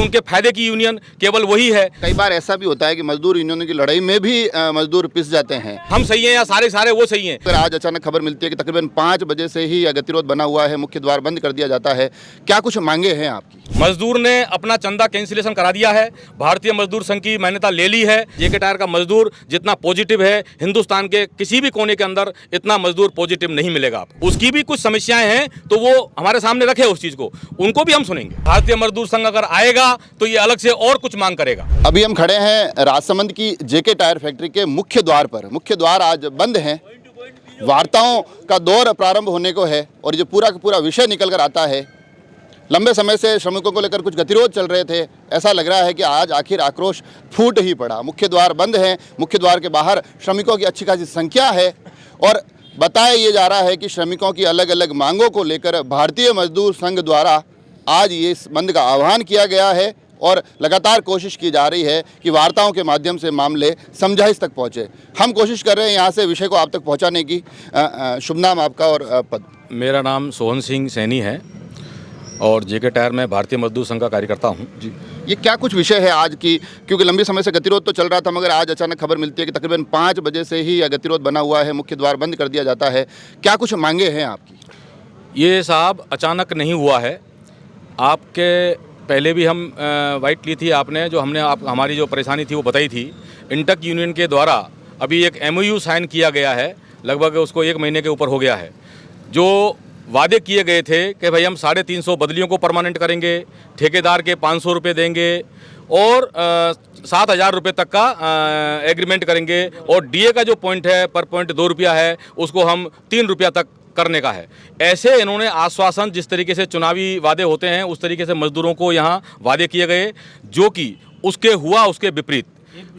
उनके फायदे की यूनियन केवल वही है। कई बार ऐसा भी होता है कि मजदूर यूनियन की लड़ाई में भी मजदूर पिस जाते हैं। हम सही हैं या सारे सारे वो सही हैं। अगर आज अचानक खबर मिलती है कि तकरीबन 5 बजे से ही गतिरोध बना हुआ है, मुख्य द्वार बंद कर दिया जाता है, क्या कुछ मांगे हैं आपकी? मजदूर ने अपना चंदा कैंसिलेशन करा दिया है, भारतीय मजदूर संघ की मान्यता ले ली है। जेके टायर का मजदूर जितना पॉजिटिव है, हिंदुस्तान के किसी भी कोने के अंदर इतना मजदूर पॉजिटिव नहीं मिलेगा आपको। उसकी भी कुछ समस्याएं हैं तो वो हमारे सामने रखे उस चीज को, उनको भी हम सुनेंगे। भारतीय मजदूर संघ अगर आएगा तो ये अलग से और कुछ मांग करेगा। अभी हम खड़े हैं राजसमंद की जेके टायर फैक्ट्री के मुख्य द्वार पर। मुख्य द्वार आज बंद है, वार्ताओं का दौर प्रारंभ होने को है और ये पूरा का पूरा विषय निकल कर आता है। लंबे समय से श्रमिकों को लेकर कुछ गतिरोध चल रहे थे, ऐसा लग रहा है कि आज आखिर आक्रोश फूट ही पड़ा। मुख्य द्वार बंद है, मुख्य द्वार के बाहर श्रमिकों की अच्छी खासी संख्या है और बताया ये जा रहा है कि श्रमिकों की अलग अलग मांगों को लेकर भारतीय मजदूर संघ द्वारा आज ये इस बंद का आह्वान किया गया है और लगातार कोशिश की जा रही है कि वार्ताओं के माध्यम से मामले समझाइश तक पहुँचे। हम कोशिश कर रहे हैं यहाँ से विषय को आप तक पहुँचाने की। शुभ नाम आपका और पद? मेरा नाम सोहन सिंह सैनी है और जेके टायर में भारतीय मजदूर संघ का कार्यकर्ता हूँ जी। ये क्या कुछ विषय है आज की, क्योंकि लंबे समय से गतिरोध तो चल रहा था मगर आज अचानक खबर मिलती है कि तकरीबन 5 बजे से ही गतिरोध बना हुआ है, मुख्य द्वार बंद कर दिया जाता है, क्या कुछ मांगे हैं आपकी? ये साहब अचानक नहीं हुआ है, आपके पहले भी हम वाइट ली थी आपने, जो हमने हमारी जो परेशानी थी वो बताई थी। इंटक यूनियन के द्वारा अभी एक MOU साइन किया गया है, लगभग उसको 1 महीने के ऊपर हो गया है। जो वादे किए गए थे कि भाई हम 350 बदलियों को परमानेंट करेंगे, ठेकेदार के 500 रुपये देंगे और 7,000 रुपये तक का एग्रीमेंट करेंगे और DA का जो पॉइंट है पर पॉइंट 2 रुपया है उसको हम 3 रुपया तक करने का है। ऐसे इन्होंने आश्वासन, जिस तरीके से चुनावी वादे होते हैं उस तरीके से मजदूरों को यहाँ वादे किए गए, जो कि उसके हुआ उसके विपरीत।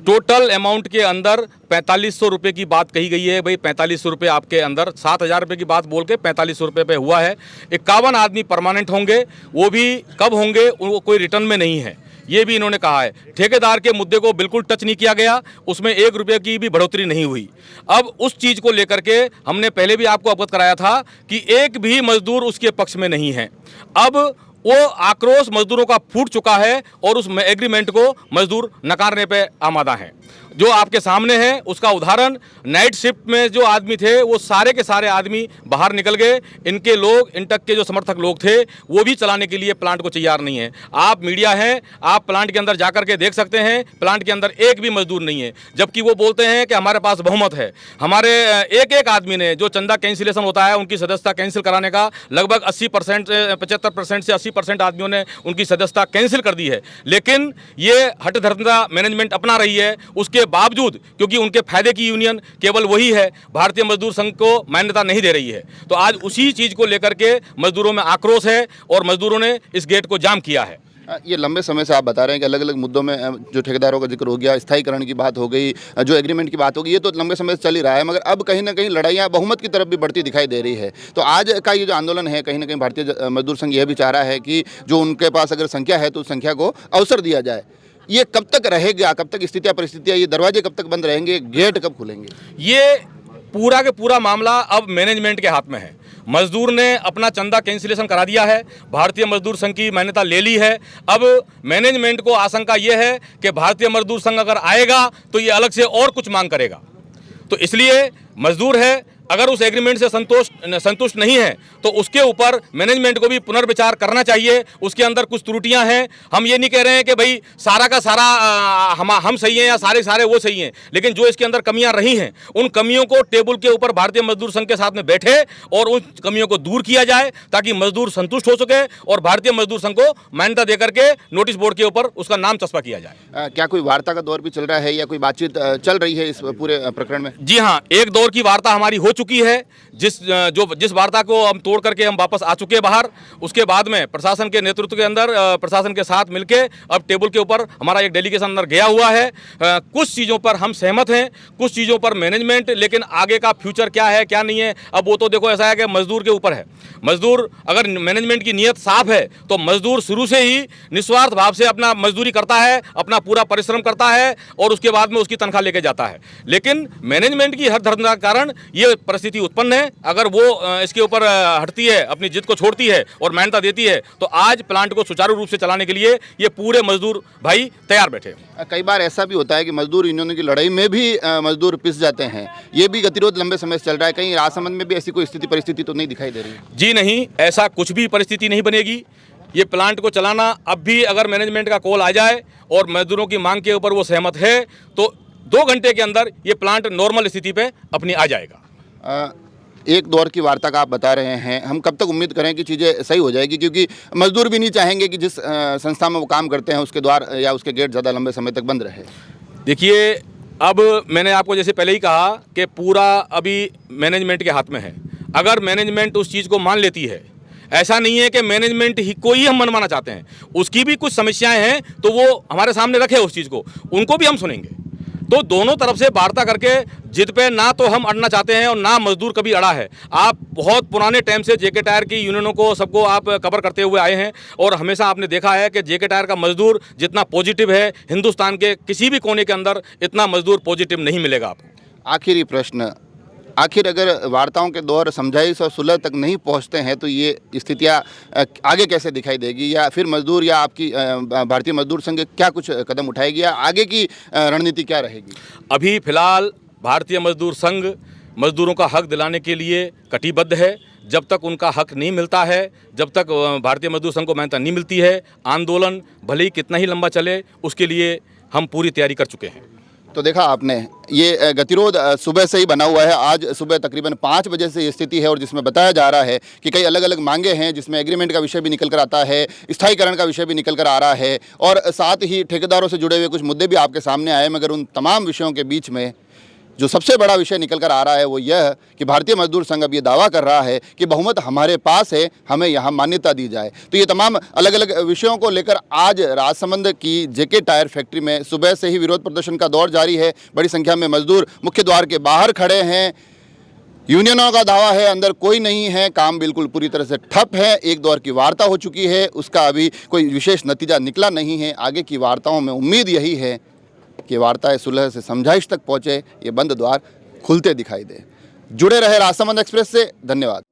टोटल अमाउंट के अंदर 4500 रुपये की बात कही गई है। भाई 4500 रुपये आपके अंदर 7,000 रुपये की बात बोल के 4500 रुपये पे हुआ है। 51 आदमी परमानेंट होंगे, वो भी कब होंगे वो कोई रिटर्न में नहीं है, ये भी इन्होंने कहा है। ठेकेदार के मुद्दे को बिल्कुल टच नहीं किया गया, उसमें 1 रुपये की भी बढ़ोतरी नहीं हुई। अब उस चीज़ को लेकर के हमने पहले भी आपको अवगत कराया था कि एक भी मजदूर उसके पक्ष में नहीं है। अब वो आक्रोश मजदूरों का फूट चुका है और उस एग्रीमेंट को मजदूर नकारने पे आमादा हैं। जो आपके सामने है उसका उदाहरण, नाइट शिफ्ट में जो आदमी थे वो सारे के सारे आदमी बाहर निकल गए। इनके लोग, इंटक के जो समर्थक लोग थे वो भी चलाने के लिए प्लांट को तैयार नहीं है। आप मीडिया हैं, आप प्लांट के अंदर जाकर के देख सकते हैं, प्लांट के अंदर एक भी मजदूर नहीं है, जबकि वो बोलते हैं कि हमारे पास बहुमत है। हमारे एक आदमी ने जो चंदा कैंसिलेशन होता है उनकी सदस्यता कैंसिल कराने का, लगभग 80% 75% से 80% आदमियों ने उनकी सदस्यता कैंसिल कर दी है। लेकिन ये हठधर्मिता मैनेजमेंट अपना रही है, उसके बावजूद, क्योंकि उनके फायदे की यूनियन केवल वही है, भारतीय मजदूर संघ को मान्यता नहीं दे रही है। तो आज उसी चीज को लेकर के मजदूरों में आक्रोश है और मजदूरों ने इस गेट को जाम किया है। ये लंबे समय से आप बता रहे हैं कि अलग अलग मुद्दों में जो ठेकेदारों का जिक्र हो गया, स्थायीकरण की बात हो गई, जो एग्रीमेंट की बात हो गई, ये तो लंबे समय से चल ही रहा है, मगर अब कहीं ना कहीं लड़ाइयाँ बहुमत की तरफ भी बढ़ती दिखाई दे रही है। तो आज का ये जो आंदोलन है, कहीं ना कहीं भारतीय मजदूर संघ यह भी चाह रहा है कि जो उनके पास अगर संख्या है तो उस संख्या को अवसर दिया जाए। ये कब तक रहेगा, कब तक स्थितियाँ परिस्थितियाँ, ये दरवाजे कब तक बंद रहेंगे, गेट कब खुलेंगे? ये पूरा के पूरा मामला अब मैनेजमेंट के हाथ में है। मजदूर ने अपना चंदा कैंसिलेशन करा दिया है, भारतीय मजदूर संघ की मान्यता ले ली है। अब मैनेजमेंट को आशंका ये है कि भारतीय मजदूर संघ अगर आएगा तो ये अलग से और कुछ मांग करेगा। तो इसलिए मजदूर है, अगर उस एग्रीमेंट से संतुष्ट नहीं है तो उसके ऊपर मैनेजमेंट को भी पुनर्विचार करना चाहिए। उसके अंदर कुछ त्रुटियां हैं। हम ये नहीं कह रहे हैं कि भाई सारा का सारा हम सही हैं या सारे सारे वो सही हैं, लेकिन जो इसके अंदर कमियां रही हैं उन कमियों को टेबल के ऊपर भारतीय मजदूर संघ के साथ में बैठे और उन कमियों को दूर किया जाए ताकि मजदूर संतुष्ट हो सके और भारतीय मजदूर संघ को मान्यता देकर के नोटिस बोर्ड के ऊपर उसका नाम चस्पा किया जाए। क्या कोई वार्ता का दौर भी चल रहा है या कोई बातचीत चल रही है इस पूरे प्रकरण में? जी हाँ, एक दौर की वार्ता हमारी हो चुकी है, जिस वार्ता को हम तोड़ करके हम वापस आ चुके हैं बाहर। उसके बाद में प्रशासन के नेतृत्व के अंदर प्रशासन के साथ मिलके अब टेबल के ऊपर हमारा एक डेलीगेशन अंदर गया हुआ है। कुछ चीज़ों पर हम सहमत हैं, कुछ चीज़ों पर मैनेजमेंट, लेकिन आगे का फ्यूचर क्या है क्या नहीं है अब वो तो देखो ऐसा है कि मजदूर के ऊपर है। मजदूर, अगर मैनेजमेंट की नीयत साफ है तो मजदूर शुरू से ही निस्वार्थ भाव से अपना मजदूरी करता है, अपना पूरा परिश्रम करता है और उसके बाद में उसकी तनख्वाह लेके जाता है। लेकिन मैनेजमेंट की हठधर्मिता के कारण ये परिस्थिति उत्पन्न है, अगर वो इसके ऊपर हटती है, अपनी जिद को छोड़ती है और मेहनत देती है, तो आज प्लांट को सुचारू रूप से चलाने के लिए ये पूरे मजदूर भाई तैयार बैठे। कई बार ऐसा भी होता है कि मजदूर यूनियनों की लड़ाई में भी मजदूर पिस जाते हैं, ये भी गतिरोध लंबे समय से चल रहा है। कहीं राजसमंद में भी ऐसी कोई स्थिति परिस्थिति तो नहीं दिखाई दे रही? जी नहीं, ऐसा कुछ भी परिस्थिति नहीं बनेगी। ये प्लांट को चलाना अब भी अगर मैनेजमेंट का कॉल आ जाए और मजदूरों की मांग के ऊपर वो सहमत है तो 2 घंटे के अंदर ये प्लांट नॉर्मल स्थिति पे अपनी आ जाएगा। एक दौर की वार्ता का आप बता रहे हैं, हम कब तक उम्मीद करें कि चीज़ें सही हो जाएगी? क्योंकि मजदूर भी नहीं चाहेंगे कि जिस संस्था में वो काम करते हैं उसके द्वार या उसके गेट ज़्यादा लंबे समय तक बंद रहे। देखिए, अब मैंने आपको जैसे पहले ही कहा कि पूरा अभी मैनेजमेंट के हाथ में है। अगर मैनेजमेंट उस चीज़ को मान लेती है, ऐसा नहीं है कि मैनेजमेंट ही को ही हम मनवाना चाहते हैं, उसकी भी कुछ समस्याएं हैं तो वो हमारे सामने रखे उस चीज़ को, उनको भी हम सुनेंगे। तो दोनों तरफ से वार्ता करके जिद पे ना तो हम अड़ना चाहते हैं और ना मजदूर कभी अड़ा है। आप बहुत पुराने टाइम से जेके टायर की यूनियनों को सबको आप कवर करते हुए आए हैं और हमेशा आपने देखा है कि जेके टायर का मजदूर जितना पॉजिटिव है, हिंदुस्तान के किसी भी कोने के अंदर इतना मजदूर पॉजिटिव नहीं मिलेगा आपको। आखिरी प्रश्न, आखिर अगर वार्ताओं के दौर समझाइश और सुलह तक नहीं पहुंचते हैं तो ये स्थितियां आगे कैसे दिखाई देगी, या फिर मजदूर या आपकी भारतीय मजदूर संघ क्या कुछ कदम उठाएगी, या आगे की रणनीति क्या रहेगी? अभी फिलहाल भारतीय मजदूर संघ मजदूरों का हक दिलाने के लिए कटिबद्ध है। जब तक उनका हक नहीं मिलता है, जब तक भारतीय मजदूर संघ को मान्यता नहीं मिलती है, आंदोलन भले ही कितना ही लंबा चले उसके लिए हम पूरी तैयारी कर चुके हैं। तो देखा आपने, ये गतिरोध सुबह से ही बना हुआ है। आज सुबह तकरीबन 5 बजे से ये स्थिति है और जिसमें बताया जा रहा है कि कई अलग अलग मांगे हैं, जिसमें एग्रीमेंट का विषय भी निकल कर आता है, स्थायीकरण का विषय भी निकल कर आ रहा है और साथ ही ठेकेदारों से जुड़े हुए कुछ मुद्दे भी आपके सामने आए। मगर उन तमाम विषयों के बीच में जो सबसे बड़ा विषय निकल कर आ रहा है वो यह कि भारतीय मजदूर संघ अब ये दावा कर रहा है कि बहुमत हमारे पास है, हमें यहाँ मान्यता दी जाए। तो ये तमाम अलग अलग विषयों को लेकर आज राजसमंद की जेके टायर फैक्ट्री में सुबह से ही विरोध प्रदर्शन का दौर जारी है। बड़ी संख्या में मजदूर मुख्य द्वार के बाहर खड़े हैं। यूनियनों का दावा है अंदर कोई नहीं है, काम बिल्कुल पूरी तरह से ठप है। एक दौर की वार्ता हो चुकी है, उसका अभी कोई विशेष नतीजा निकला नहीं है। आगे की वार्ताओं में उम्मीद यही है कि वार्ताएं सुलह से समझाइश तक पहुंचे, ये बंद द्वार खुलते दिखाई दे। जुड़े रहे राजसमंद एक्सप्रेस से। धन्यवाद।